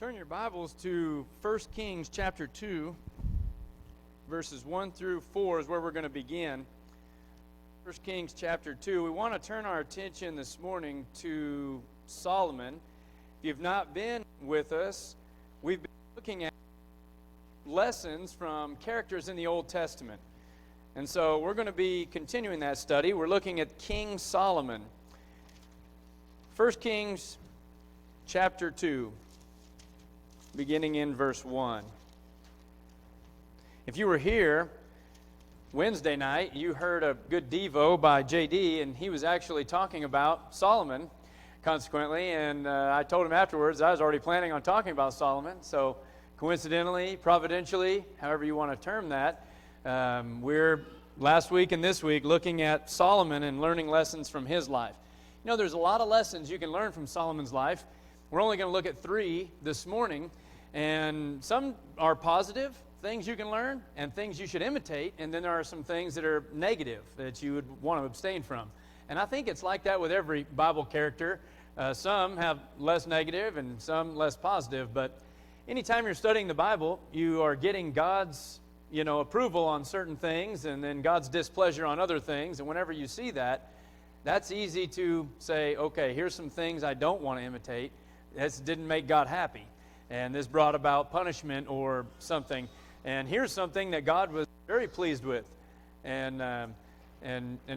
Turn your Bibles to 1 Kings chapter 2, verses 1 through 4 is where we're going to begin. 1 Kings chapter 2. We want to turn our attention this morning to Solomon. If you've not been with us, we've been looking at lessons from characters in the Old Testament. And so we're going to be continuing that study. We're looking at King Solomon. 1 Kings chapter 2. Beginning in verse 1. If you were here Wednesday night, you heard a good devo by J.D., and he was actually talking about Solomon, consequently, and I told him afterwards I was already planning on talking about Solomon, so coincidentally, providentially, however you want to term that, we're last week and this week looking at Solomon and learning lessons from his life. You know, there's a lot of lessons you can learn from Solomon's life. We're only going to look at 3 this morning, and some are positive things you can learn and things you should imitate, and then there are some things that are negative that you would want to abstain from. And I think it's like that with every Bible character. Some have less negative and some less positive, but anytime you're studying the Bible, you are getting God's approval on certain things and then God's displeasure on other things, and whenever you see that, that's easy to say, okay, here's some things I don't want to imitate. This didn't make God happy, and this brought about punishment or something. And here's something that God was very pleased with. And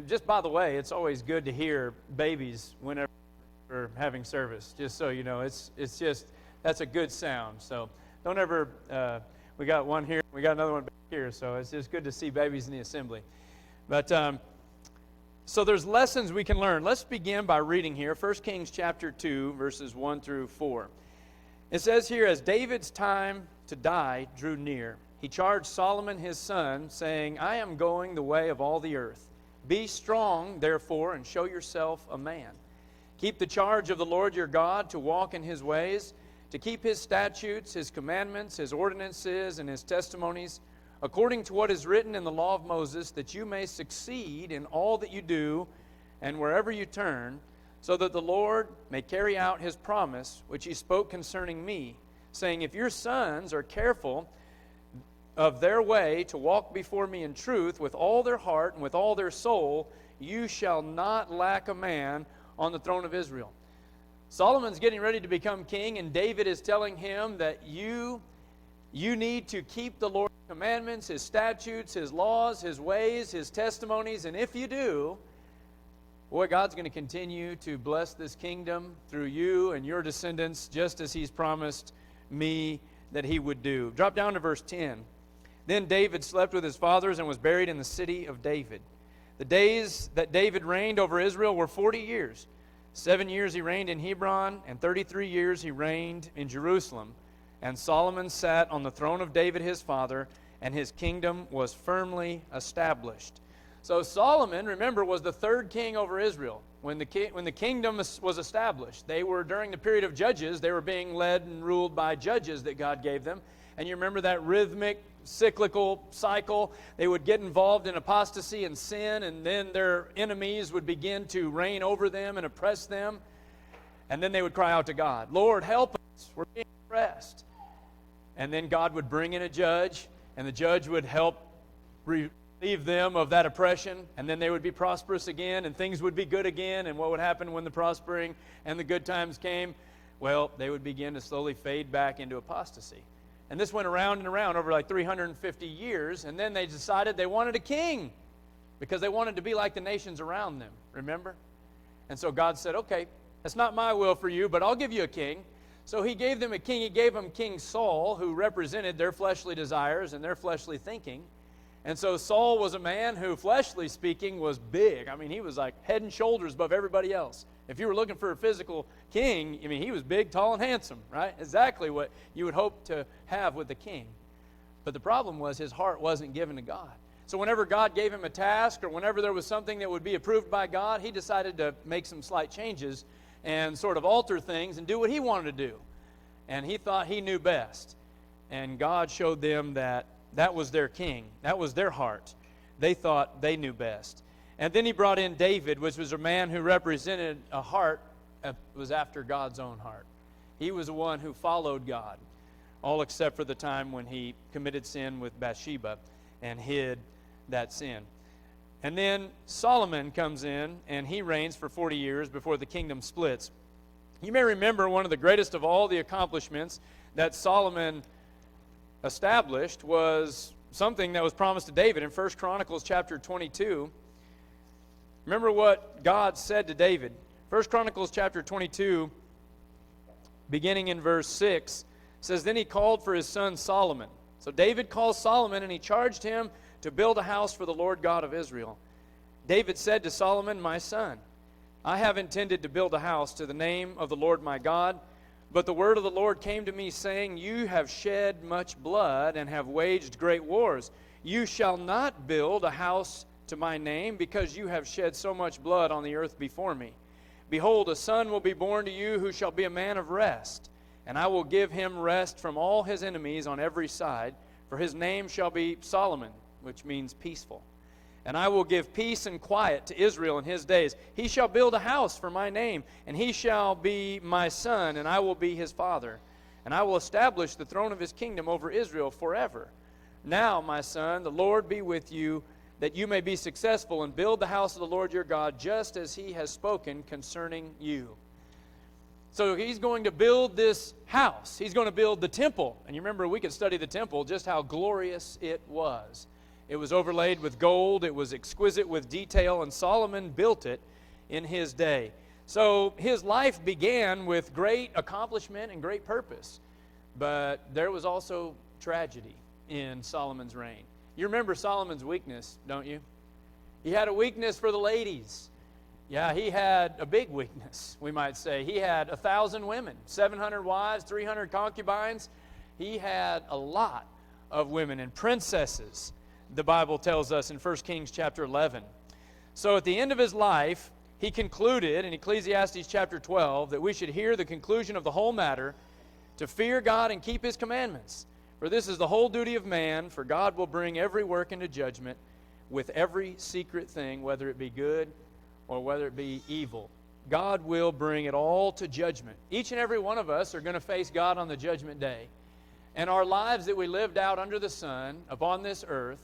just by the way, it's always good to hear babies whenever we're having service. Just so you know, it's just that's a good sound. So don't ever. We got one here, we got another one back here. So it's just good to see babies in the assembly. But so there's lessons we can learn. Let's begin by reading here, 1 Kings chapter 2, verses 1 through 4. It says here, as David's time to die drew near, he charged Solomon his son, saying, I am going the way of all the earth. Be strong, therefore, and show yourself a man. Keep the charge of the Lord your God, to walk in his ways, to keep his statutes, his commandments, his ordinances, and his testimonies, according to what is written in the law of Moses, that you may succeed in all that you do and wherever you turn, so that the Lord may carry out his promise, which he spoke concerning me, saying, if your sons are careful of their way to walk before me in truth with all their heart and with all their soul, you shall not lack a man on the throne of Israel. Solomon's getting ready to become king, and David is telling him that you need to keep the Lord's commandments, his statutes, his laws, his ways, his testimonies, and if you do, boy, God's going to continue to bless this kingdom through you and your descendants, just as he's promised me that he would do. Drop down to verse 10. Then David slept with his fathers and was buried in the city of David. The days that David reigned over Israel were 40 years. 7 years he reigned in Hebron, and 33 years he reigned in Jerusalem. And Solomon sat on the throne of David his father, and his kingdom was firmly established. So Solomon, remember, was the third king over Israel. When the kingdom was established, they were, during the period of judges, they were being led and ruled by judges that God gave them. And you remember that rhythmic, cyclical cycle. They would get involved in apostasy and sin, and then their enemies would begin to reign over them and oppress them. And then they would cry out to God, Lord, help us. We're being oppressed. And then God would bring in a judge, and the judge would help relieve them of that oppression, and then they would be prosperous again, and things would be good again. And what would happen when the prospering and the good times came? Well, they would begin to slowly fade back into apostasy. And this went around and around over like 350 years, and then they decided they wanted a king because they wanted to be like the nations around them, remember? And so God said, okay, that's not my will for you, but I'll give you a king. So he gave them a king. He gave them King Saul, who represented their fleshly desires and their fleshly thinking. And so Saul was a man who, fleshly speaking, was big. I mean, he was like head and shoulders above everybody else. If you were looking for a physical king, I mean, he was big, tall, and handsome, right? Exactly what you would hope to have with the king. But the problem was his heart wasn't given to God. So whenever God gave him a task, or whenever there was something that would be approved by God, he decided to make some slight changes and sort of alter things and do what he wanted to do. And he thought he knew best. And God showed them that that was their king. That was their heart. They thought they knew best. And then he brought in David, which was a man who represented a heart that was after God's own heart. He was the one who followed God, all except for the time when he committed sin with Bathsheba and hid that sin. And then Solomon comes in, and he reigns for 40 years before the kingdom splits. You may remember one of the greatest of all the accomplishments that Solomon established was something that was promised to David in 1 Chronicles chapter 22. Remember what God said to David. 1 Chronicles chapter 22, beginning in verse 6, says, "Then he called for his son Solomon." So David calls Solomon, and he charged him to build a house for the Lord God of Israel. David said to Solomon, "My son, I have intended to build a house to the name of the Lord my God, but the word of the Lord came to me, saying, You have shed much blood and have waged great wars. You shall not build a house to my name, because you have shed so much blood on the earth before me. Behold, a son will be born to you who shall be a man of rest, and I will give him rest from all his enemies on every side, for his name shall be Solomon, which means peaceful. And I will give peace and quiet to Israel in his days. He shall build a house for my name, and he shall be my son, and I will be his father. And I will establish the throne of his kingdom over Israel forever. Now, my son, the Lord be with you, that you may be successful, and build the house of the Lord your God, just as he has spoken concerning you." So he's going to build this house. He's going to build the temple. And you remember, we could study the temple, just how glorious it was. It was overlaid with gold. It was exquisite with detail, and Solomon built it in his day. So his life began with great accomplishment and great purpose. But there was also tragedy in Solomon's reign. You remember Solomon's weakness, don't you? He had a weakness for the ladies. Yeah, he had a big weakness, we might say. He had 1,000 women, 700 wives, 300 concubines. He had a lot of women and princesses, the Bible tells us in 1 Kings chapter 11. So at the end of his life, he concluded in Ecclesiastes chapter 12 that we should hear the conclusion of the whole matter, to fear God and keep his commandments. For this is the whole duty of man, for God will bring every work into judgment with every secret thing, whether it be good or whether it be evil. God will bring it all to judgment. Each and every one of us are going to face God on the judgment day. And our lives that we lived out under the sun upon this earth,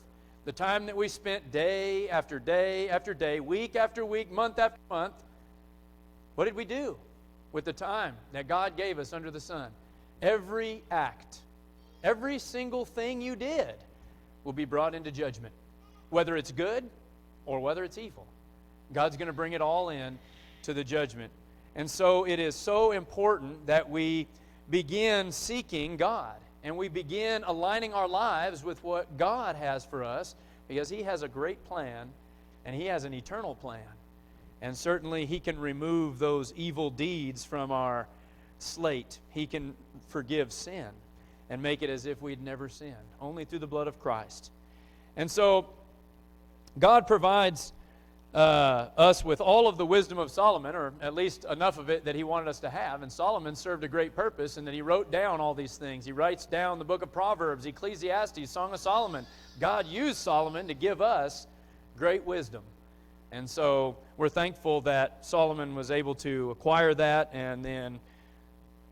the time that we spent day after day after day, week after week, month after month, what did we do with the time that God gave us under the sun? Every act, every single thing you did will be brought into judgment, whether it's good or whether it's evil. God's going to bring it all in to the judgment. And so it is so important that we begin seeking God, and we begin aligning our lives with what God has for us, because he has a great plan, and he has an eternal plan. And certainly he can remove those evil deeds from our slate. He can forgive sin and make it as if we'd never sinned, only through the blood of Christ. And so God provides us with all of the wisdom of Solomon, or at least enough of it that he wanted us to have. And Solomon served a great purpose, and that he wrote down all these things. He writes down the book of Proverbs, Ecclesiastes, Song of Solomon. God used Solomon to give us great wisdom. And so we're thankful that Solomon was able to acquire that, and then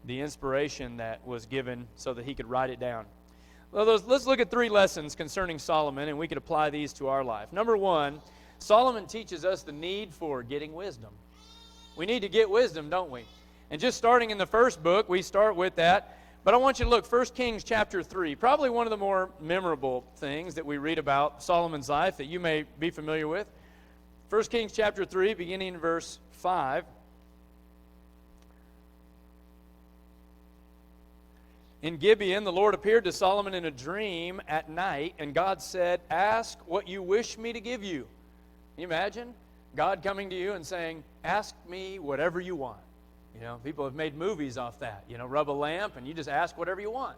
the inspiration that was given so that he could write it down. Well, let's look at 3 lessons concerning Solomon, and we could apply these to our life. Number 1, Solomon teaches us the need for getting wisdom. We need to get wisdom, don't we? And just starting in the first book, we start with that. But I want you to look, 1 Kings chapter 3, probably one of the more memorable things that we read about Solomon's life that you may be familiar with. 1 Kings chapter 3, beginning in verse 5. In Gibeon, the Lord appeared to Solomon in a dream at night, and God said, "Ask what you wish me to give you." Can you imagine God coming to you and saying, "Ask me whatever you want"? You know, people have made movies off that. You know, rub a lamp and you just ask whatever you want.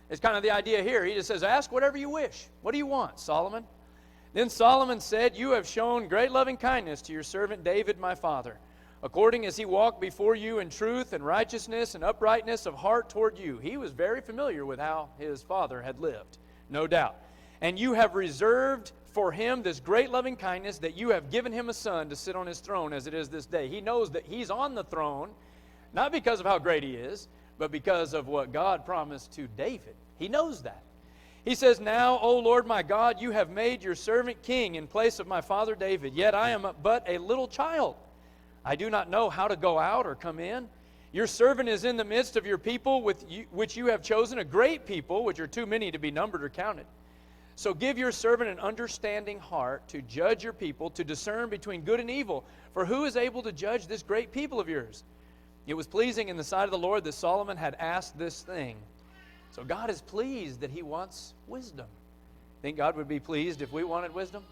It's kind of the idea here. He just says, "Ask whatever you wish." What do you want, Solomon? Then Solomon said, "You have shown great loving kindness to your servant David, my father, according as he walked before you in truth and righteousness and uprightness of heart toward you." He was very familiar with how his father had lived, no doubt. "And you have reserved for him this great loving kindness, that you have given him a son to sit on his throne as it is this day." He knows that he's on the throne, not because of how great he is, but because of what God promised to David. He knows that. He says, "Now, O Lord my God, you have made your servant king in place of my father David, yet I am but a little child. I do not know how to go out or come in. Your servant is in the midst of your people, which you have chosen, a great people, which are too many to be numbered or counted. So give your servant an understanding heart to judge your people, to discern between good and evil. For who is able to judge this great people of yours?" It was pleasing in the sight of the Lord that Solomon had asked this thing. So God is pleased that he wants wisdom. Think God would be pleased if we wanted wisdom?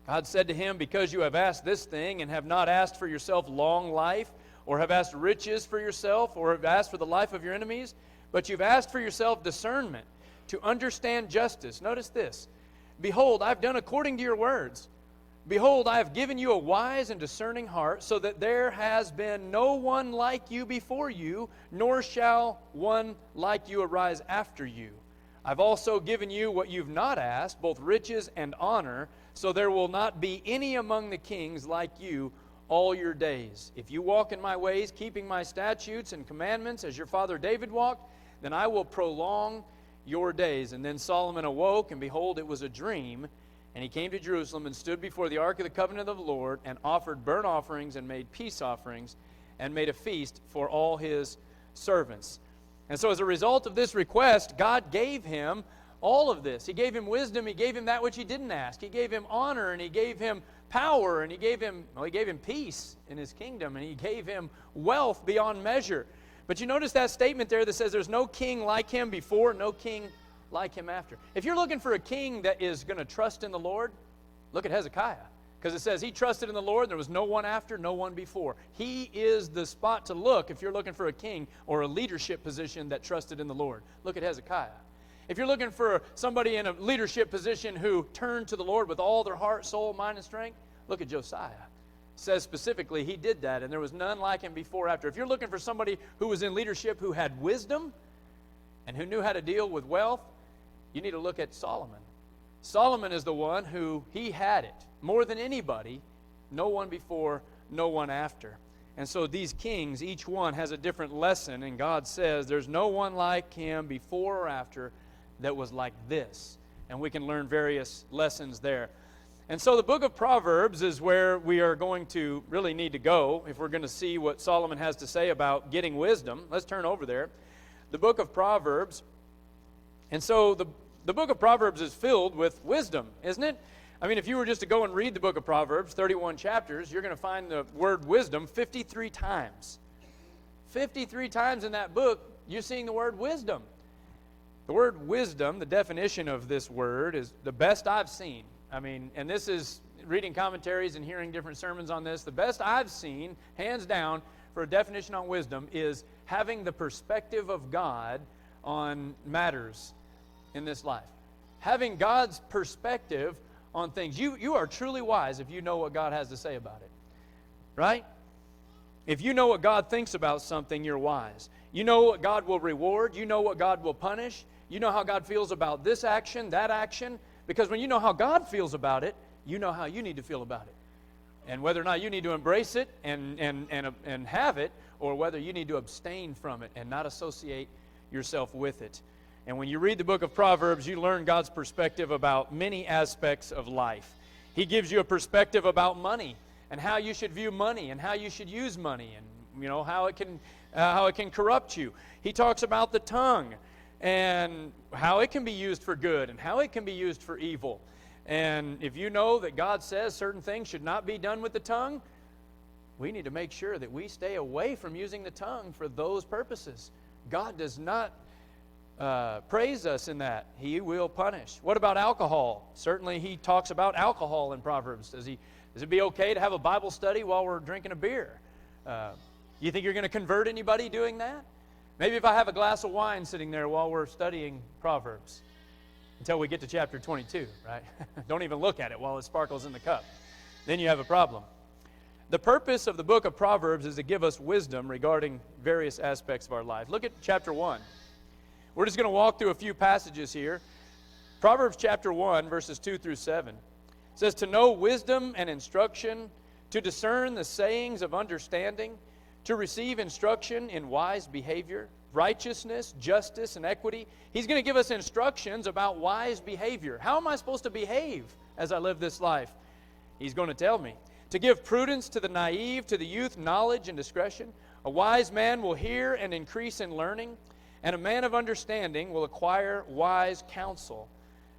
God said to him, "Because you have asked this thing and have not asked for yourself long life, or have asked riches for yourself, or have asked for the life of your enemies, but you've asked for yourself discernment, to understand justice." Notice this. "Behold, I've done according to your words. Behold, I have given you a wise and discerning heart, so that there has been no one like you before you, nor shall one like you arise after you. I've also given you what you've not asked, both riches and honor, so there will not be any among the kings like you all your days. If you walk in my ways, keeping my statutes and commandments, as your father David walked, then I will prolong your days." And then Solomon awoke, and behold, it was a dream. And he came to Jerusalem and stood before the ark of the covenant of the Lord, and offered burnt offerings and made peace offerings, and made a feast for all his servants. And so as a result of this request, God gave him all of this. He gave him wisdom. He gave him that which he didn't ask. He gave him honor, and he gave him power, and he gave him peace in his kingdom, and he gave him wealth beyond measure. But you notice that statement there that says there's no king like him before, no king like him after. If you're looking for a king that is going to trust in the Lord, look at Hezekiah. Because it says he trusted in the Lord, there was no one after, no one before. He is the spot to look if you're looking for a king or a leadership position that trusted in the Lord. Look at Hezekiah. If you're looking for somebody in a leadership position who turned to the Lord with all their heart, soul, mind, and strength, look at Josiah. It says specifically he did that, and there was none like him before or after. If you're looking for somebody who was in leadership who had wisdom and who knew how to deal with wealth, you need to look at Solomon. Solomon is the one who, he had it. More than anybody, no one before, no one after. And so these kings, each one has a different lesson, and God says there's no one like him before or after that was like this. And we can learn various lessons there. And so the book of Proverbs is where we are going to really need to go if we're going to see what Solomon has to say about getting wisdom. Let's turn over there. The book of Proverbs. And so the book of Proverbs is filled with wisdom, isn't it? I mean, if you were just to go and read the book of Proverbs, 31 chapters, you're going to find the word wisdom 53 times. 53 times in that book, you're seeing the word wisdom. The word wisdom, the definition of this word, is the best I've seen. I mean, and this is reading commentaries and hearing different sermons on this. The best I've seen, hands down, for a definition on wisdom is having the perspective of God on matters in this life. Having God's perspective on things. You are truly wise if you know what God has to say about it. Right? If you know what God thinks about something, you're wise. You know what God will reward. You know what God will punish. You know how God feels about this action, that action. Because when you know how God feels about it, you know how you need to feel about it. And whether or not you need to embrace it and have it, or whether you need to abstain from it and not associate yourself with it. And when you read the book of Proverbs, you learn God's perspective about many aspects of life. He gives you a perspective about money and how you should view money and how you should use money and how it can corrupt you. He talks about the tongue and how it can be used for good and how it can be used for evil. And if you know that God says certain things should not be done with the tongue, we need to make sure that we stay away from using the tongue for those purposes. God does not praise us in that. He will punish. What about alcohol? Certainly he talks about alcohol in Proverbs. Does it be okay to have a Bible study while we're drinking a beer? You think you're going to convert anybody doing that? Maybe if I have a glass of wine sitting there while we're studying Proverbs until we get to chapter 22, right? Don't even look at it while it sparkles in the cup. Then you have a problem. The purpose of the book of Proverbs is to give us wisdom regarding various aspects of our life. Look at chapter 1. We're just going to walk through a few passages here. Proverbs chapter 1, verses 2 through 7. It says, "To know wisdom and instruction, to discern the sayings of understanding, to receive instruction in wise behavior, righteousness, justice, and equity. He's going to give us instructions about wise behavior. How am I supposed to behave as I live this life? He's going to tell me. To give prudence to the naive, to the youth, knowledge and discretion. A wise man will hear and increase in learning, and a man of understanding will acquire wise counsel.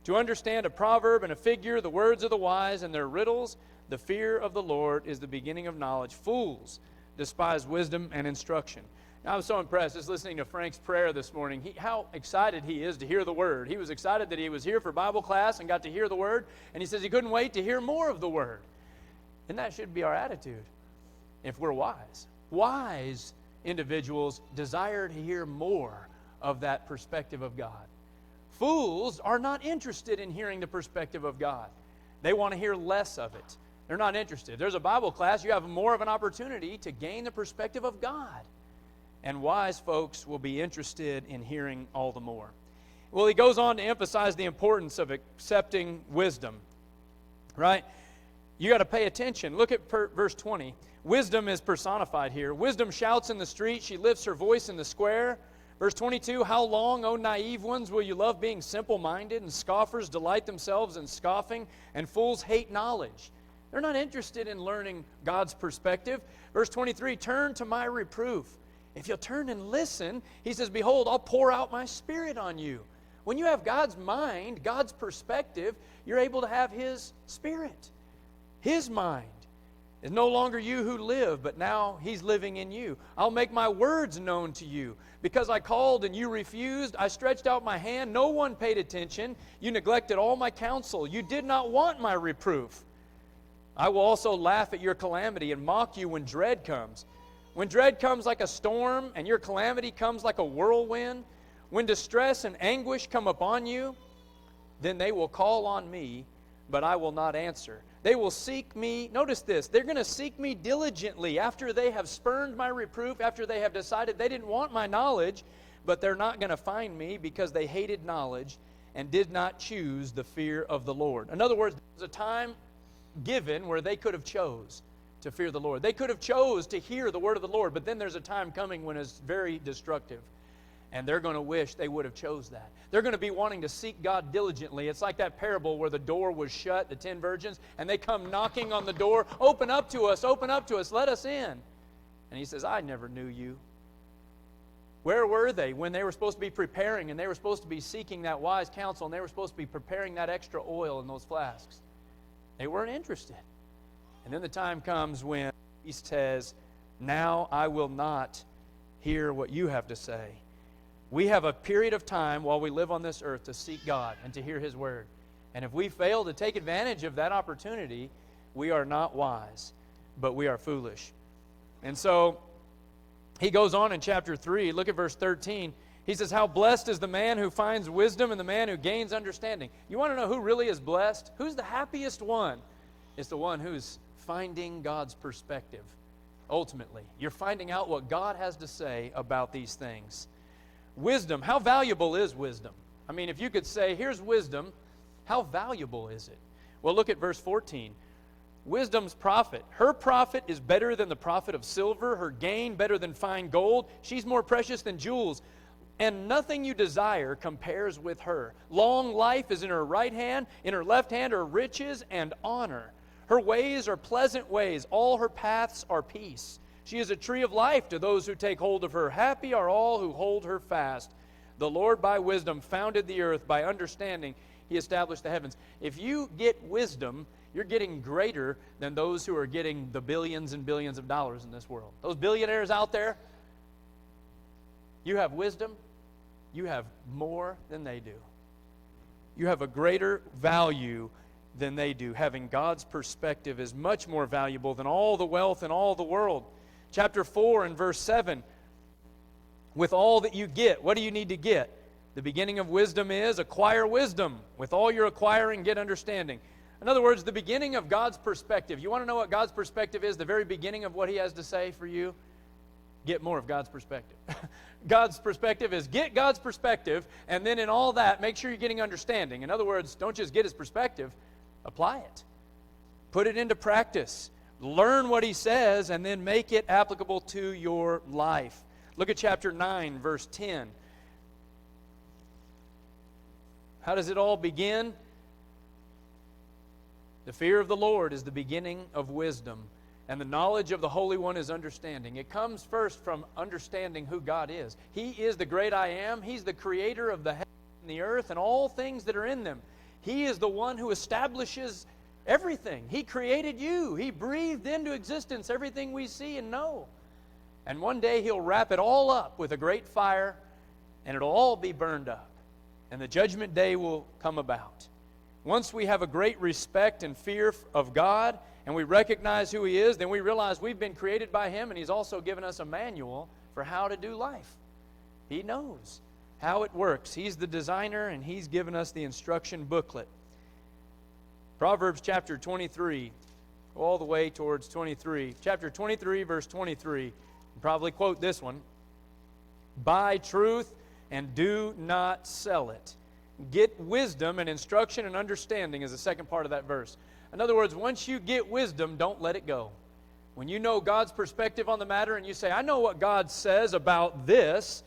To understand a proverb and a figure, the words of the wise and their riddles, the fear of the Lord is the beginning of knowledge. Fools despise wisdom and instruction. Now, I was so impressed just listening to Frank's prayer this morning. How excited he is to hear the Word. He was excited that he was here for Bible class and got to hear the Word, and he says he couldn't wait to hear more of the Word. And that should be our attitude if we're wise. Wise individuals desire to hear more of that perspective of God. Fools are not interested in hearing the perspective of God. They want to hear less of it. They're not interested. There's a Bible class, you have more of an opportunity to gain the perspective of God. And wise folks will be interested in hearing all the more. Well, he goes on to emphasize the importance of accepting wisdom. Right? You got to pay attention. Look at verse 20. Wisdom is personified here. Wisdom shouts in the street. She lifts her voice in the square. Verse 22, how long, O naive ones, will you love being simple-minded, and scoffers delight themselves in scoffing, and fools hate knowledge? They're not interested in learning God's perspective. Verse 23, turn to my reproof. If you'll turn and listen, he says, behold, I'll pour out my Spirit on you. When you have God's mind, God's perspective, you're able to have His Spirit. His mind. It's no longer you who live, but now He's living in you. I'll make my words known to you. Because I called and you refused, I stretched out my hand. No one paid attention. You neglected all my counsel. You did not want my reproof. I will also laugh at your calamity and mock you when dread comes. When dread comes like a storm and your calamity comes like a whirlwind, when distress and anguish come upon you, then they will call on me, but I will not answer. They will seek me. Notice this. They're going to seek me diligently after they have spurned my reproof, after they have decided they didn't want my knowledge, but they're not going to find me because they hated knowledge and did not choose the fear of the Lord. In other words, there's a time given where they could have chose to fear the Lord. They could have chose to hear the word of the Lord, but then there's a time coming when it's very destructive. And they're going to wish they would have chose that. They're going to be wanting to seek God diligently. It's like that parable where the door was shut, the 10 virgins, and they come knocking on the door, open up to us, let us in. And he says, I never knew you. Where were they when they were supposed to be preparing and they were supposed to be seeking that wise counsel and they were supposed to be preparing that extra oil in those flasks? They weren't interested. And then the time comes when he says, now I will not hear what you have to say. We have a period of time while we live on this earth to seek God and to hear His Word. And if we fail to take advantage of that opportunity, we are not wise, but we are foolish. And so he goes on in chapter 3. Look at verse 13. He says, how blessed is the man who finds wisdom and the man who gains understanding. You want to know who really is blessed? Who's the happiest one? It's the one who's finding God's perspective. Ultimately, you're finding out what God has to say about these things. Wisdom, how valuable is wisdom? I mean, if you could say, here's wisdom, how valuable is it? Well, look at verse 14. Wisdom's profit. Her profit is better than the profit of silver, her gain better than fine gold. She's more precious than jewels, and nothing you desire compares with her. Long life is in her right hand, in her left hand are riches and honor. Her ways are pleasant ways, all her paths are peace. She is a tree of life to those who take hold of her. Happy are all who hold her fast. The Lord by wisdom founded the earth. By understanding, He established the heavens. If you get wisdom, you're getting greater than those who are getting the billions and billions of dollars in this world. Those billionaires out there, you have wisdom, you have more than they do. You have a greater value than they do. Having God's perspective is much more valuable than all the wealth in all the world. Chapter 4 and verse 7, with all that you get, what do you need to get? The beginning of wisdom is acquire wisdom. With all you're acquiring, get understanding. In other words, the beginning of God's perspective. You want to know what God's perspective is? The very beginning of what He has to say for you? Get more of God's perspective. God's perspective is get God's perspective, and then in all that, make sure you're getting understanding. In other words, don't just get His perspective, apply it. Put it into practice. Learn what he says and then make it applicable to your life. Look at chapter 9, verse 10. How does it all begin? The fear of the Lord is the beginning of wisdom, and the knowledge of the Holy One is understanding. It comes first from understanding who God is. He is the great I am. He's the creator of the heaven and the earth and all things that are in them. He is the one who establishes everything. He created you. He breathed into existence everything we see and know. And one day He'll wrap it all up with a great fire, and it'll all be burned up. And the judgment day will come about. Once we have a great respect and fear of God, and we recognize who He is, then we realize we've been created by Him, and He's also given us a manual for how to do life. He knows how it works. He's the designer, and He's given us the instruction booklet. Proverbs chapter 23, all the way towards 23. Chapter 23, verse 23. You probably quote this one. Buy truth and do not sell it. Get wisdom and instruction and understanding is the second part of that verse. In other words, once you get wisdom, don't let it go. When you know God's perspective on the matter and you say, I know what God says about this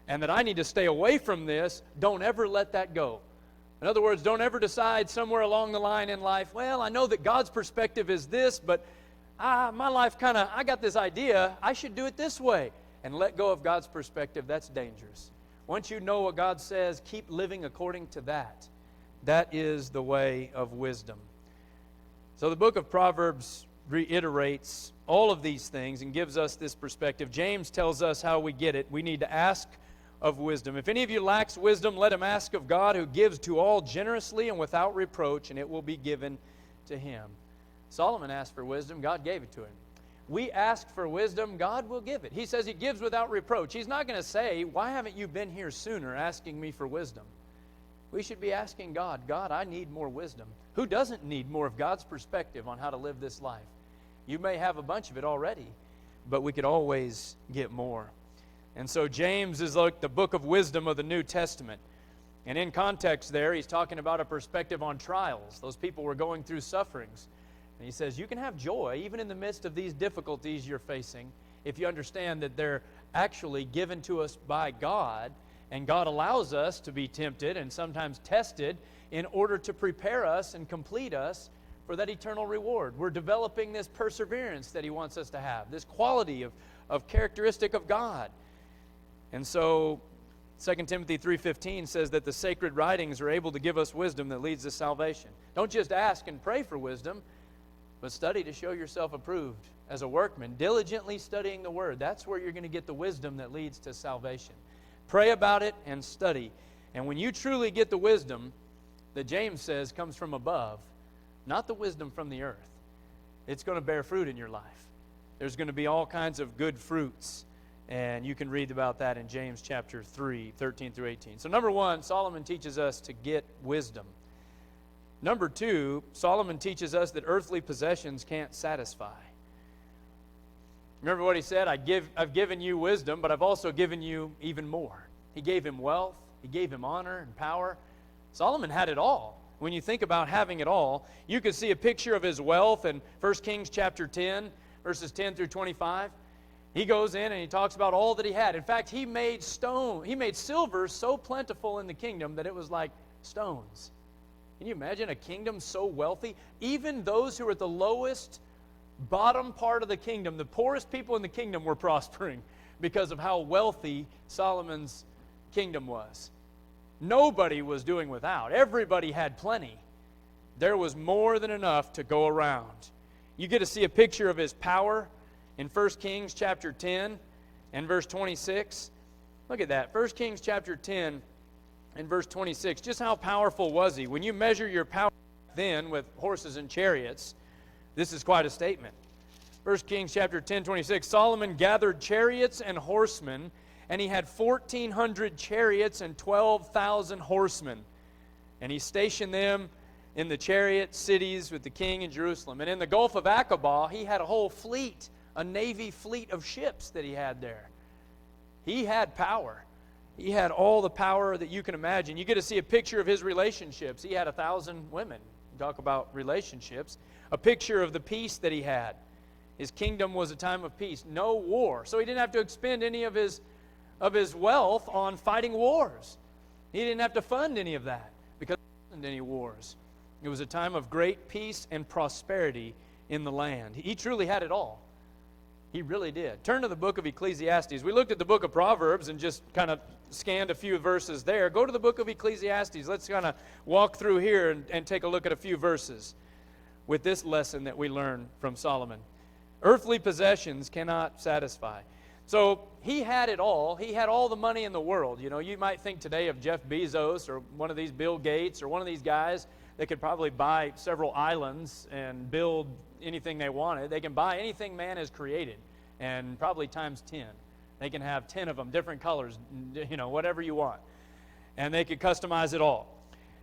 and that I need to stay away from this, don't ever let that go. In other words, don't ever decide somewhere along the line in life, well, I know that God's perspective is this, but my life I got this idea, I should do it this way. And let go of God's perspective. That's dangerous. Once you know what God says, keep living according to that. That is the way of wisdom. So the book of Proverbs reiterates all of these things and gives us this perspective. James tells us how we get it. We need to ask of wisdom. If any of you lacks wisdom, let him ask of God, who gives to all generously and without reproach, and it will be given to him. Solomon asked for wisdom. God gave it to him. We ask for wisdom, God will give it. He says He gives without reproach. He's not going to say, why haven't you been here sooner asking me for wisdom? We should be asking God, God, I need more wisdom. Who doesn't need more of God's perspective on how to live this life? You may have a bunch of it already, but we could always get more. And so James is like the book of wisdom of the New Testament. And in context there, he's talking about a perspective on trials. Those people were going through sufferings. And he says, you can have joy even in the midst of these difficulties you're facing if you understand that they're actually given to us by God, and God allows us to be tempted and sometimes tested in order to prepare us and complete us for that eternal reward. We're developing this perseverance that He wants us to have, this quality of characteristic of God. And so 2 Timothy 3:15 says that the sacred writings are able to give us wisdom that leads to salvation. Don't just ask and pray for wisdom, but study to show yourself approved as a workman, diligently studying the Word. That's where you're going to get the wisdom that leads to salvation. Pray about it and study. And when you truly get the wisdom that James says comes from above, not the wisdom from the earth, it's going to bear fruit in your life. There's going to be all kinds of good fruits. And you can read about that in James chapter 3, 13 through 18. So number one, Solomon teaches us to get wisdom. Number two, Solomon teaches us that earthly possessions can't satisfy. Remember what he said? I've given you wisdom, but I've also given you even more. He gave him wealth. He gave him honor and power. Solomon had it all. When you think about having it all, you can see a picture of his wealth in 1 Kings chapter 10, verses 10 through 25. He goes in and he talks about all that he had. In fact, he made silver so plentiful in the kingdom that it was like stones. Can you imagine a kingdom so wealthy? Even those who were at the lowest, bottom part of the kingdom, the poorest people in the kingdom were prospering because of how wealthy Solomon's kingdom was. Nobody was doing without. Everybody had plenty. There was more than enough to go around. You get to see a picture of his power in 1 Kings chapter 10 and verse 26. Look at that. 1 Kings chapter 10 and verse 26. Just how powerful was he? When you measure your power then with horses and chariots, this is quite a statement. 1 Kings chapter 10, 26. Solomon gathered chariots and horsemen, and he had 1,400 chariots and 12,000 horsemen. And he stationed them in the chariot cities with the king in Jerusalem. And in the Gulf of Aqaba, he had a whole fleet, a navy fleet of ships that he had there. He had power. He had all the power that you can imagine. You get to see a picture of his relationships. He had 1,000 women. talk about relationships. A picture of the peace that he had. His kingdom was a time of peace. No war. So he didn't have to expend any of his wealth on fighting wars. He didn't have to fund any of that because there wasn't any wars. It was a time of great peace and prosperity in the land. He truly had it all. He really did. Turn to the book of Ecclesiastes. We looked at the book of Proverbs and just kind of scanned a few verses there. Go to the book of Ecclesiastes. Let's kind of walk through here and take a look at a few verses with this lesson that we learn from Solomon. Earthly possessions cannot satisfy. So he had it all. He had all the money in the world. You know, you might think today of Jeff Bezos or one of these Bill Gates or one of these guys that could probably buy several islands and build anything they wanted. They can buy anything man has created, and probably times 10. They can have 10 of them, different colors, you know, whatever you want. And they could customize it all.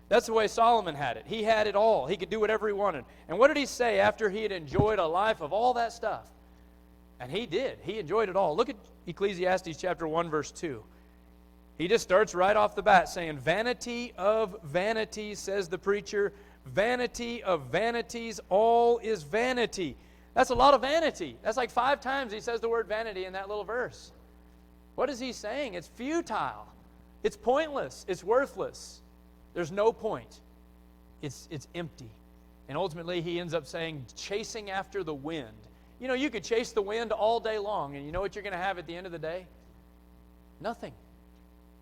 That's the way Solomon had it. He had it all. He could do whatever he wanted. And what did he say after he had enjoyed a life of all that stuff? And he did. He enjoyed it all. Look at Ecclesiastes chapter 1, verse 2. He just starts right off the bat saying, "Vanity of vanities," says the preacher. "Vanity of vanities, all is vanity." That's a lot of vanity. That's like 5 times he says the word vanity in that little verse. What is he saying? It's futile. It's pointless. It's worthless. There's no point. It's empty. And ultimately he ends up saying, chasing after the wind. You know, you could chase the wind all day long, and you know what you're going to have at the end of the day? Nothing.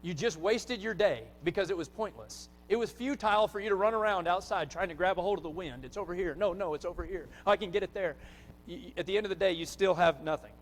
You just wasted your day because it was pointless. It was futile for you to run around outside trying to grab a hold of the wind. It's over here. No, it's over here. I can get it there. At the end of the day, you still have nothing.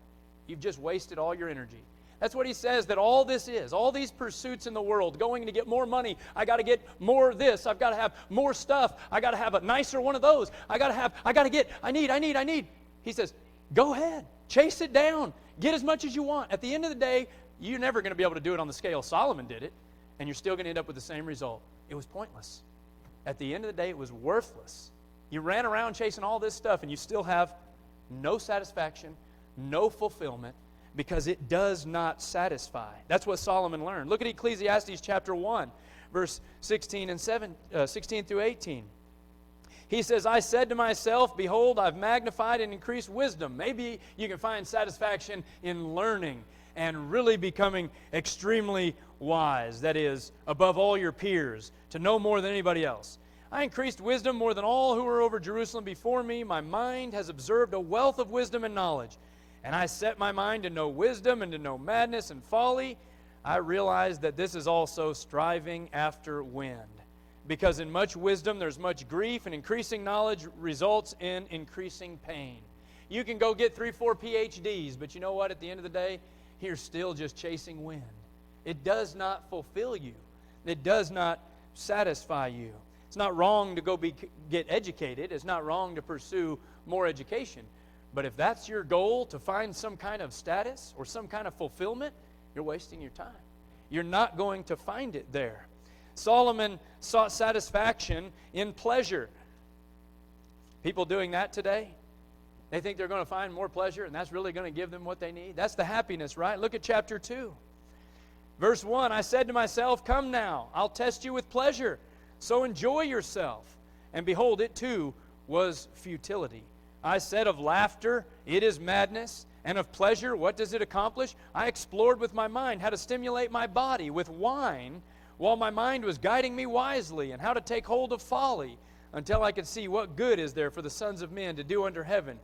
You've just wasted all your energy. That's what he says that all this is. All these pursuits in the world, going to get more money. I got to get more of this. I've got to have more stuff. I got to have a nicer one of those. I need. He says, go ahead. Chase it down. Get as much as you want. At the end of the day, you're never going to be able to do it on the scale Solomon did it, and you're still going to end up with the same result. It was pointless. At the end of the day, it was worthless. You ran around chasing all this stuff, and you still have no satisfaction, no fulfillment, because it does not satisfy. That's what Solomon learned. Look at Ecclesiastes chapter 1, verse 16 through 18. He says, "I said to myself, behold, I've magnified and increased wisdom." Maybe you can find satisfaction in learning and really becoming extremely wise. That is, above all your peers, to know more than anybody else. "I increased wisdom more than all who were over Jerusalem before me. My mind has observed a wealth of wisdom and knowledge. And I set my mind to know wisdom and to know madness and folly. I realized that this is also striving after wind. Because in much wisdom there's much grief, and increasing knowledge results in increasing pain." You can go get 3-4 PhDs, but you know what? At the end of the day, you're still just chasing wind. It does not fulfill you. It does not satisfy you. It's not wrong to go get educated. It's not wrong to pursue more education. But if that's your goal, to find some kind of status or some kind of fulfillment, you're wasting your time. You're not going to find it there. Solomon sought satisfaction in pleasure. People doing that today, they think they're going to find more pleasure, and that's really going to give them what they need. That's the happiness, right? Look at chapter 2. Verse 1, "I said to myself, come now, I'll test you with pleasure. So enjoy yourself. And behold, it too was futility. I said of laughter, it is madness. And of pleasure, what does it accomplish? I explored with my mind how to stimulate my body with wine, while my mind was guiding me wisely, and how to take hold of folly, until I could see what good is there for the sons of men to do under heaven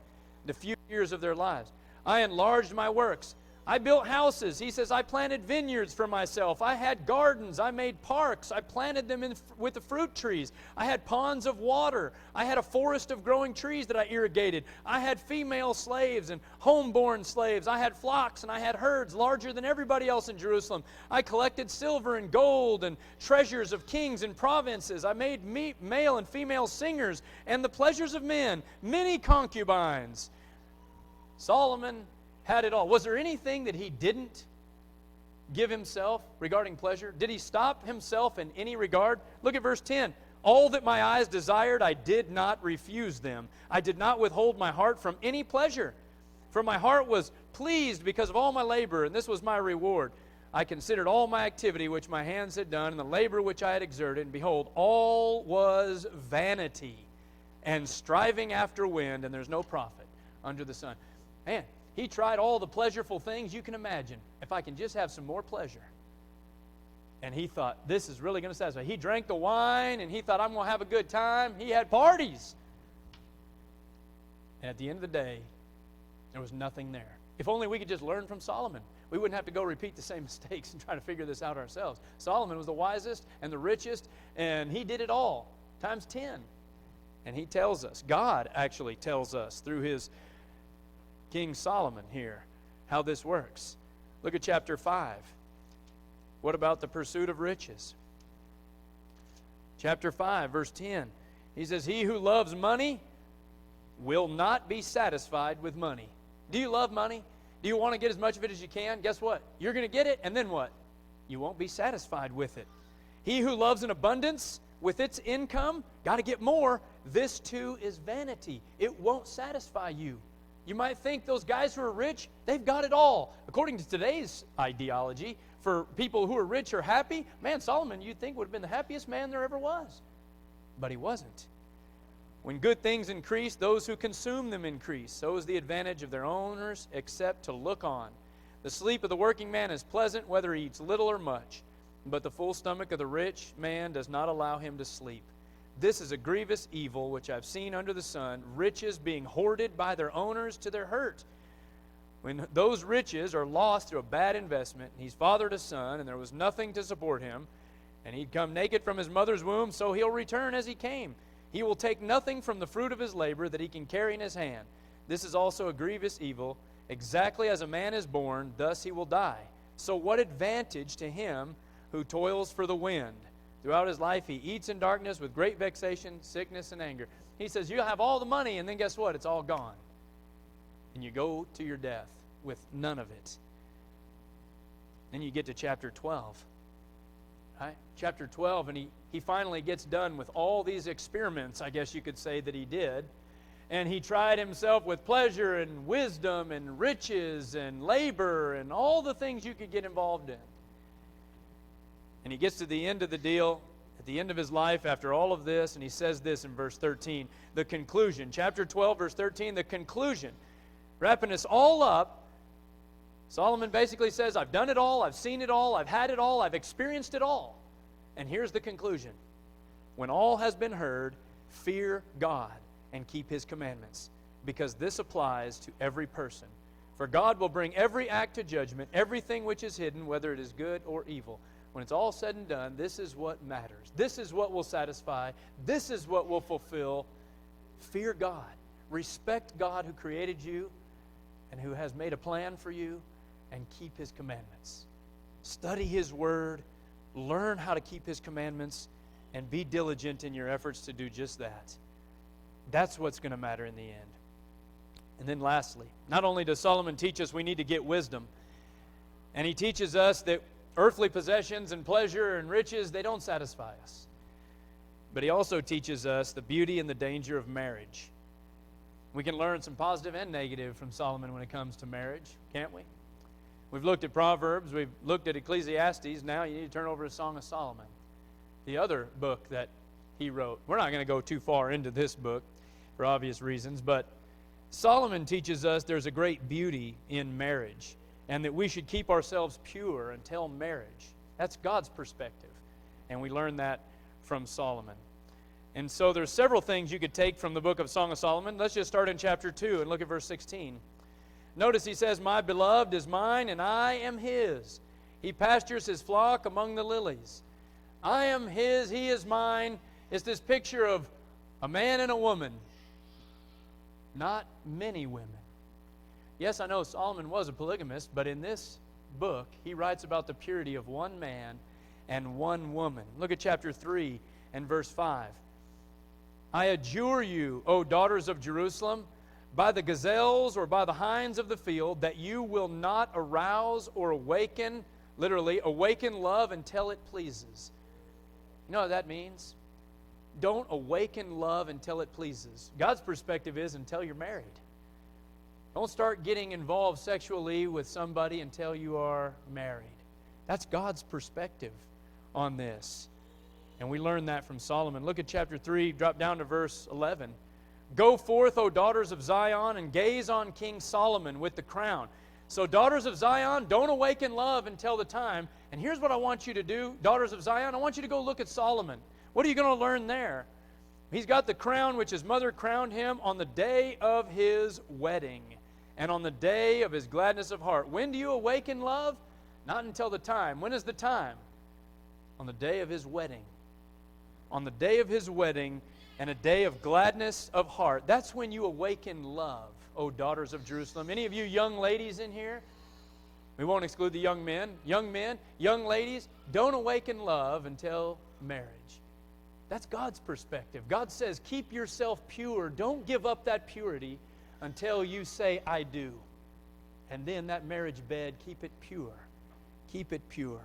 the few years of their lives. I enlarged my works. I built houses." He says, "I planted vineyards for myself. I had gardens. I made parks. I planted them with the fruit trees. I had ponds of water. I had a forest of growing trees that I irrigated. I had female slaves and homeborn slaves. I had flocks and I had herds larger than everybody else in Jerusalem. I collected silver and gold and treasures of kings and provinces. I made male and female singers and the pleasures of men, many concubines." Solomon had it all. Was there anything that he didn't give himself regarding pleasure? Did he stop himself in any regard? Look at verse 10. "All that my eyes desired, I did not refuse them. I did not withhold my heart from any pleasure. For my heart was pleased because of all my labor, and this was my reward. I considered all my activity which my hands had done, and the labor which I had exerted, and behold, all was vanity and striving after wind, and there's no profit under the sun. Man, he tried all the pleasureful things you can imagine. If I can just have some more pleasure. And he thought, this is really going to satisfy. He drank the wine, and he thought, I'm going to have a good time. He had parties. And at the end of the day, there was nothing there. If only we could just learn from Solomon. We wouldn't have to go repeat the same mistakes and try to figure this out ourselves. Solomon was the wisest and the richest, and he did it all, times 10. And he tells us, God actually tells us through his King Solomon here, how this works. Look at chapter 5. What about the pursuit of riches? Chapter 5, verse 10. He says, he who loves money will not be satisfied with money. Do you love money? Do you want to get as much of it as you can? Guess what? You're going to get it, and then what? You won't be satisfied with it. He who loves an abundance with its income, got to get more. This too is vanity. It won't satisfy you. You might think those guys who are rich, they've got it all. According to today's ideology, for people who are rich or happy, man, Solomon, you'd think, would have been the happiest man there ever was. But he wasn't. When good things increase, those who consume them increase. So is the advantage of their owners, except to look on. The sleep of the working man is pleasant, whether he eats little or much. But the full stomach of the rich man does not allow him to sleep. This is a grievous evil which I've seen under the sun, riches being hoarded by their owners to their hurt. When those riches are lost through a bad investment, he's fathered a son, and there was nothing to support him, and he'd come naked from his mother's womb, so he'll return as he came. He will take nothing from the fruit of his labor that he can carry in his hand. This is also a grievous evil. Exactly as a man is born, thus he will die. So what advantage to him who toils for the wind? Throughout his life he eats in darkness with great vexation, sickness, and anger. He says, you'll have all the money, and then guess what? It's all gone. And you go to your death with none of it. Then you get to chapter 12. Right? Chapter 12, and he finally gets done with all these experiments, I guess you could say, that he did. And he tried himself with pleasure and wisdom and riches and labor and all the things you could get involved in. And he gets to the end of the deal, at the end of his life, after all of this, and he says this in verse 13. The conclusion, chapter 12, verse 13, the conclusion. Wrapping us all up, Solomon basically says, I've done it all, I've seen it all, I've had it all, I've experienced it all. And here's the conclusion. When all has been heard, fear God and keep his commandments, because this applies to every person. For God will bring every act to judgment, everything which is hidden, whether it is good or evil. When it's all said and done, this is what matters. This is what will satisfy. This is what will fulfill. Fear God. Respect God who created you and who has made a plan for you, and keep his commandments. Study his word. Learn how to keep his commandments, and be diligent in your efforts to do just that. That's what's going to matter in the end. And then lastly, not only does Solomon teach us we need to get wisdom, and he teaches us that earthly possessions and pleasure and riches, they don't satisfy us. But he also teaches us the beauty and the danger of marriage. We can learn some positive and negative from Solomon when it comes to marriage, can't we? We've looked at Proverbs, we've looked at Ecclesiastes, now you need to turn over to Song of Solomon, the other book that he wrote. We're not going to go too far into this book for obvious reasons, but Solomon teaches us there's a great beauty in marriage, and that we should keep ourselves pure until marriage. That's God's perspective, and we learn that from Solomon. And so there's several things you could take from the book of Song of Solomon. Let's just start in chapter 2 and look at verse 16. Notice he says, my beloved is mine, and I am his. He pastures his flock among the lilies. I am his, he is mine. It's this picture of a man and a woman, not many women. Yes, I know Solomon was a polygamist, but in this book, he writes about the purity of one man and one woman. Look at chapter 3 and verse 5. I adjure you, O daughters of Jerusalem, by the gazelles or by the hinds of the field, that you will not arouse or awaken, literally, awaken love until it pleases. You know what that means? Don't awaken love until it pleases. God's perspective is until you're married. Don't start getting involved sexually with somebody until you are married. That's God's perspective on this. And we learn that from Solomon. Look at chapter 3, drop down to verse 11. Go forth, O daughters of Zion, and gaze on King Solomon with the crown. So daughters of Zion, don't awaken love until the time. And here's what I want you to do, daughters of Zion. I want you to go look at Solomon. What are you going to learn there? He's got the crown which his mother crowned him on the day of his wedding and on the day of his gladness of heart. When do you awaken love? Not until the time. When is the time? On the day of his wedding. On the day of his wedding and a day of gladness of heart. That's when you awaken love, O daughters of Jerusalem. Any of you young ladies in here? We won't exclude the young men. Young men, young ladies, don't awaken love until marriage. That's God's perspective. God says, keep yourself pure. Don't give up that purity until you say, I do. And then that marriage bed, keep it pure. Keep it pure.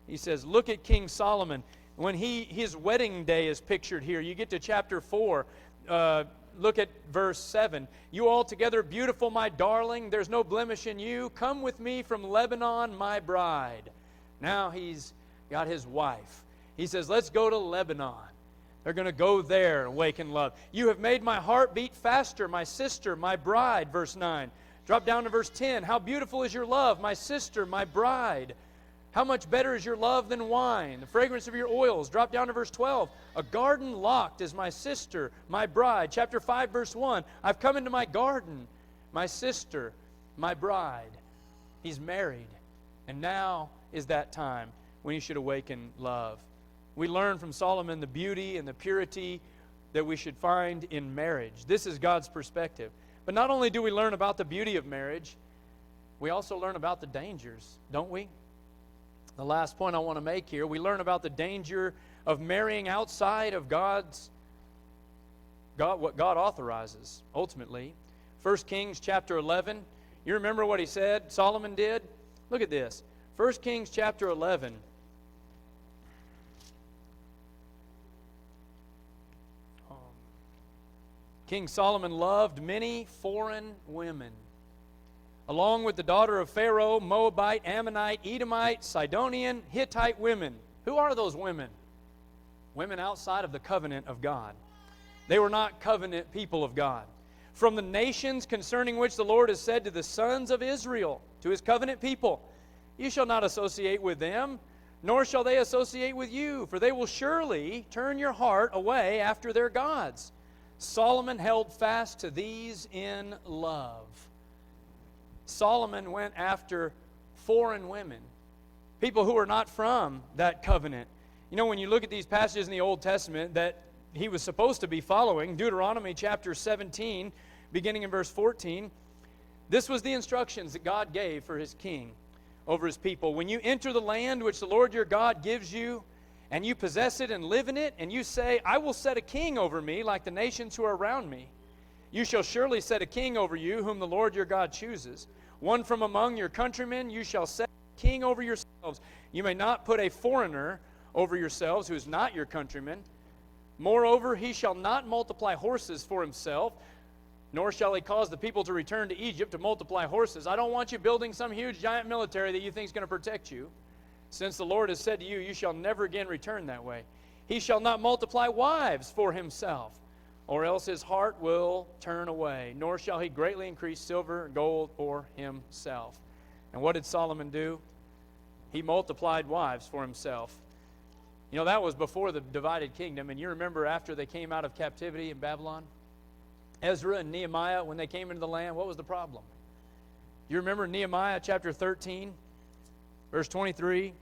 He says, look at King Solomon. When his wedding day is pictured here, you get to chapter 4. Look at verse 7. You altogether beautiful, my darling. There's no blemish in you. Come with me from Lebanon, my bride. Now he's got his wife. He says, let's go to Lebanon. They're going to go there and awaken love. You have made my heart beat faster, my sister, my bride, verse 9. Drop down to verse 10. How beautiful is your love, my sister, my bride. How much better is your love than wine, the fragrance of your oils. Drop down to verse 12. A garden locked is my sister, my bride. Chapter 5, verse 1. I've come into my garden, my sister, my bride. He's married. And now is that time when you should awaken love. We learn from Solomon the beauty and the purity that we should find in marriage. This is God's perspective. But not only do we learn about the beauty of marriage, we also learn about the dangers, don't we? The last point I want to make here, we learn about the danger of marrying outside of what God authorizes, ultimately. 1 Kings chapter 11, you remember what he said Solomon did? Look at this. 1 Kings chapter 11. King Solomon loved many foreign women, along with the daughter of Pharaoh, Moabite, Ammonite, Edomite, Sidonian, Hittite women. Who are those women? Women outside of the covenant of God. They were not covenant people of God. From the nations concerning which the Lord has said to the sons of Israel, to his covenant people, you shall not associate with them, nor shall they associate with you, for they will surely turn your heart away after their gods. Solomon held fast to these in love. Solomon went after foreign women, people who are not from that covenant. You know, when you look at these passages in the Old Testament that he was supposed to be following, Deuteronomy chapter 17, beginning in verse 14, this was the instructions that God gave for his king over his people. When you enter the land which the Lord your God gives you, and you possess it and live in it, and you say, I will set a king over me like the nations who are around me. You shall surely set a king over you, whom the Lord your God chooses. One from among your countrymen you shall set a king over yourselves. You may not put a foreigner over yourselves who is not your countryman. Moreover, he shall not multiply horses for himself, nor shall he cause the people to return to Egypt to multiply horses. I don't want you building some huge giant military that you think is going to protect you. Since the Lord has said to you, you shall never again return that way. He shall not multiply wives for himself, or else his heart will turn away, nor shall he greatly increase silver and gold for himself. And what did Solomon do? He multiplied wives for himself. You know, that was before the divided kingdom, and you remember after they came out of captivity in Babylon? Ezra and Nehemiah, when they came into the land, what was the problem? You remember Nehemiah chapter 13, verse 23?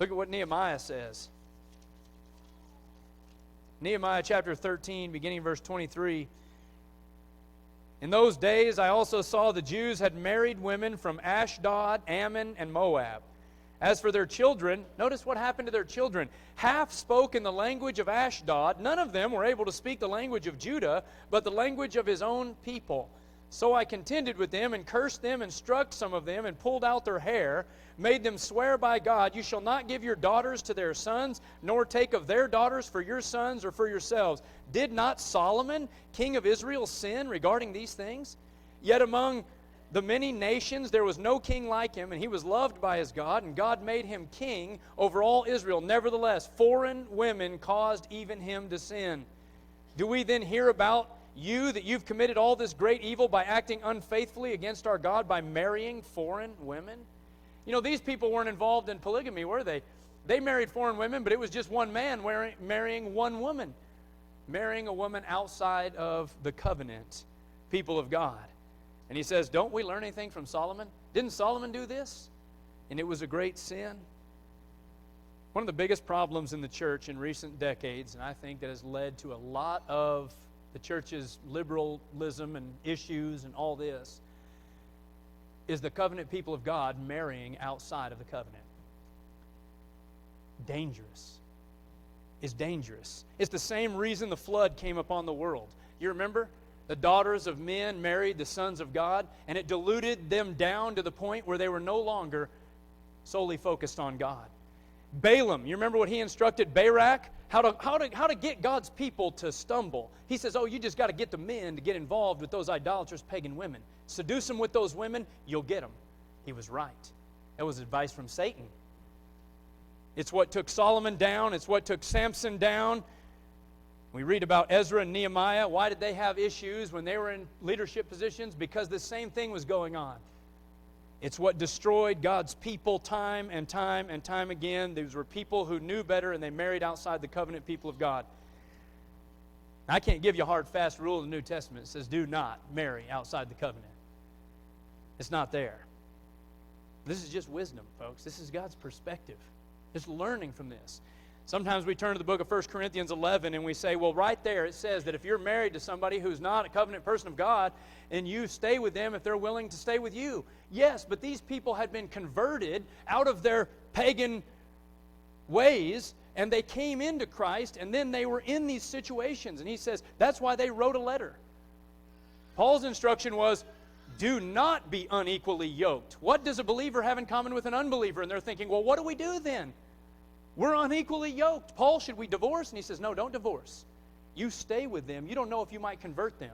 Look at what Nehemiah says. Nehemiah chapter 13, beginning verse 23. In those days I also saw the Jews had married women from Ashdod, Ammon, and Moab. As for their children, notice what happened to their children. Half spoke in the language of Ashdod. None of them were able to speak the language of Judah, but the language of his own people. So I contended with them and cursed them and struck some of them and pulled out their hair, made them swear by God, you shall not give your daughters to their sons, nor take of their daughters for your sons or for yourselves. Did not Solomon, king of Israel, sin regarding these things? Yet among the many nations there was no king like him, and he was loved by his God, and God made him king over all Israel. Nevertheless, foreign women caused even him to sin. Do we then hear about you, that you've committed all this great evil by acting unfaithfully against our God by marrying foreign women? You know, these people weren't involved in polygamy, were they? They married foreign women, but it was just one man marrying one woman, marrying a woman outside of the covenant people of God. And he says, don't we learn anything from Solomon? Didn't Solomon do this? And it was a great sin. One of the biggest problems in the church in recent decades, and I think that has led to a lot of the church's liberalism and issues and all this, is the covenant people of God marrying outside of the covenant. Dangerous. It's dangerous. It's the same reason the flood came upon the world. You remember? The daughters of men married the sons of God, and it diluted them down to the point where they were no longer solely focused on God. Balaam, you remember what he instructed Barak? How to get God's people to stumble. He says, you just got to get the men to get involved with those idolatrous pagan women. Seduce them with those women, you'll get them. He was right. That was advice from Satan. It's what took Solomon down. It's what took Samson down. We read about Ezra and Nehemiah. Why did they have issues when they were in leadership positions? Because the same thing was going on. It's what destroyed God's people time and time and time again. These were people who knew better, and they married outside the covenant people of God. I can't give you a hard, fast rule in the New Testament. It says, do not marry outside the covenant. It's not there. This is just wisdom, folks. This is God's perspective. Just learning from this. Sometimes we turn to the book of 1 Corinthians 11 and we say, well, right there it says that if you're married to somebody who's not a covenant person of God, and you stay with them if they're willing to stay with you. Yes, but these people had been converted out of their pagan ways, and they came into Christ, and then they were in these situations. And he says that's why they wrote a letter. Paul's instruction was, do not be unequally yoked. What does a believer have in common with an unbeliever? And they're thinking, well, what do we do then? We're unequally yoked. Paul, should we divorce? And he says, no, don't divorce. You stay with them. You don't know if you might convert them.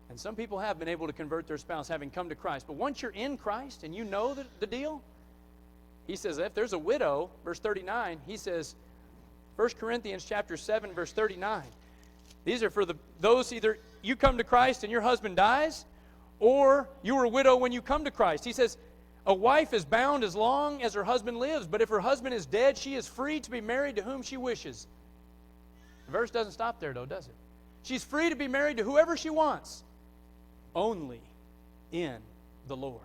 And some people have been able to convert their spouse having come to Christ. But once you're in Christ and you know the deal, he says if there's a widow, verse 39, he says, 1 Corinthians chapter 7, verse 39, these are for those either you come to Christ and your husband dies, or you were a widow when you come to Christ. He says, a wife is bound as long as her husband lives, but if her husband is dead, she is free to be married to whom she wishes. The verse doesn't stop there, though, does it? She's free to be married to whoever she wants, only in the Lord.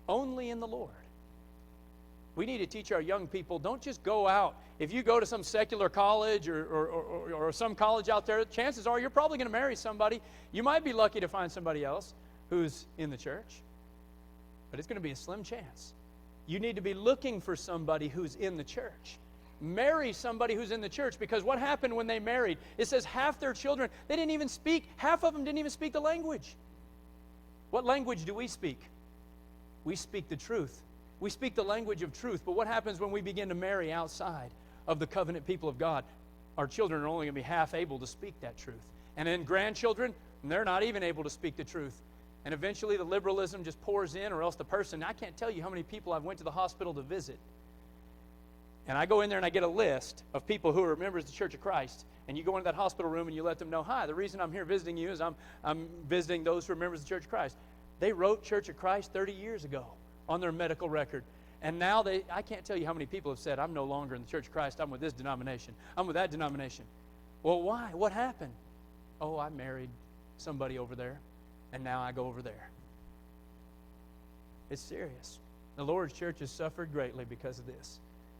Only in the Lord. We need to teach our young people, don't just go out. If you go to some secular college or some college out there, chances are you're probably going to marry somebody. You might be lucky to find somebody else who's in the church, but it's going to be a slim chance. You need to be looking for somebody who's in the church. Marry somebody who's in the church, because what happened when they married? It says half their children, they didn't even speak, half of them didn't even speak the language. What language do we speak? We speak the truth. We speak the language of truth, but what happens when we begin to marry outside of the covenant people of God? Our children are only going to be half able to speak that truth. And then grandchildren, they're not even able to speak the truth. And eventually the liberalism just pours in, or else the person, I can't tell you how many people I've went to the hospital to visit. And I go in there and I get a list of people who are members of the Church of Christ. And you go into that hospital room and you let them know, hi, the reason I'm here visiting you is I'm visiting those who are members of the Church of Christ. They wrote Church of Christ 30 years ago on their medical record. And now I can't tell you how many people have said, I'm no longer in the Church of Christ, I'm with this denomination, I'm with that denomination. Well, why? What happened? Oh, I married somebody over there, and now I go over there. It's serious. The Lord's church has suffered greatly because of this.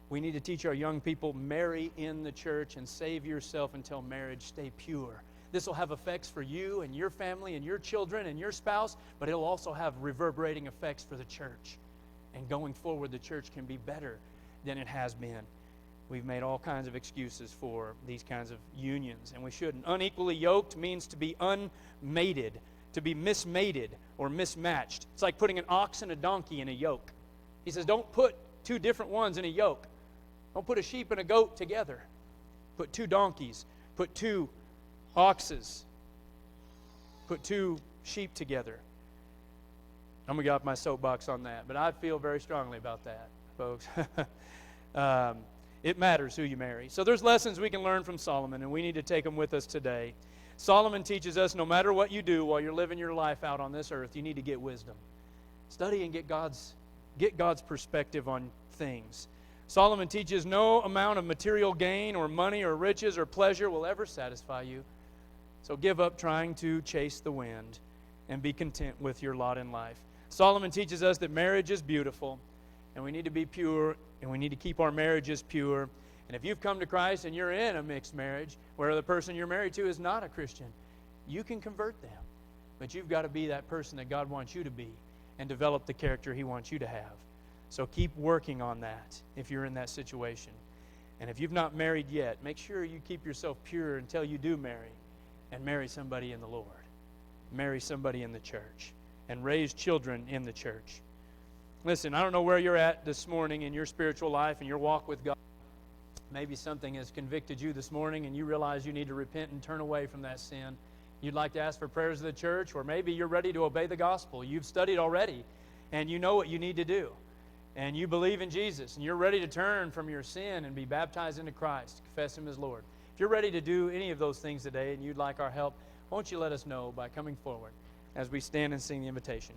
We need to teach our young people, marry in the church and save yourself until marriage. Stay pure. This will have effects for you and your family and your children and your spouse, but it'll also have reverberating effects for the church. And going forward, the church can be better than it has been. We've made all kinds of excuses for these kinds of unions, and we shouldn't. Unequally yoked means to be unmated, to be mismated or mismatched. It's like putting an ox and a donkey in a yoke. He says, don't put two different ones in a yoke. Don't put a sheep and a goat together. Put two donkeys. Put two oxes. Put two sheep together. I'm going to get off my soapbox on that, but I feel very strongly about that, folks. It matters who you marry. So there's lessons we can learn from Solomon, and we need to take them with us today. Solomon teaches us no matter what you do while you're living your life out on this earth, you need to get wisdom. Study and get God's perspective on things. Solomon teaches no amount of material gain or money or riches or pleasure will ever satisfy you. So give up trying to chase the wind and be content with your lot in life. Solomon teaches us that marriage is beautiful, and we need to be pure, and we need to keep our marriages pure. And if you've come to Christ and you're in a mixed marriage where the person you're married to is not a Christian, you can convert them. But you've got to be that person that God wants you to be and develop the character He wants you to have. So keep working on that if you're in that situation. And if you've not married yet, make sure you keep yourself pure until you do marry, and marry somebody in the Lord. Marry somebody in the church, and raise children in the church. Listen, I don't know where you're at this morning in your spiritual life and your walk with God. Maybe something has convicted you this morning and you realize you need to repent and turn away from that sin. You'd like to ask for prayers of the church, or maybe you're ready to obey the gospel. You've studied already and you know what you need to do. And you believe in Jesus and you're ready to turn from your sin and be baptized into Christ, confess Him as Lord. If you're ready to do any of those things today and you'd like our help, won't you let us know by coming forward as we stand and sing the invitation.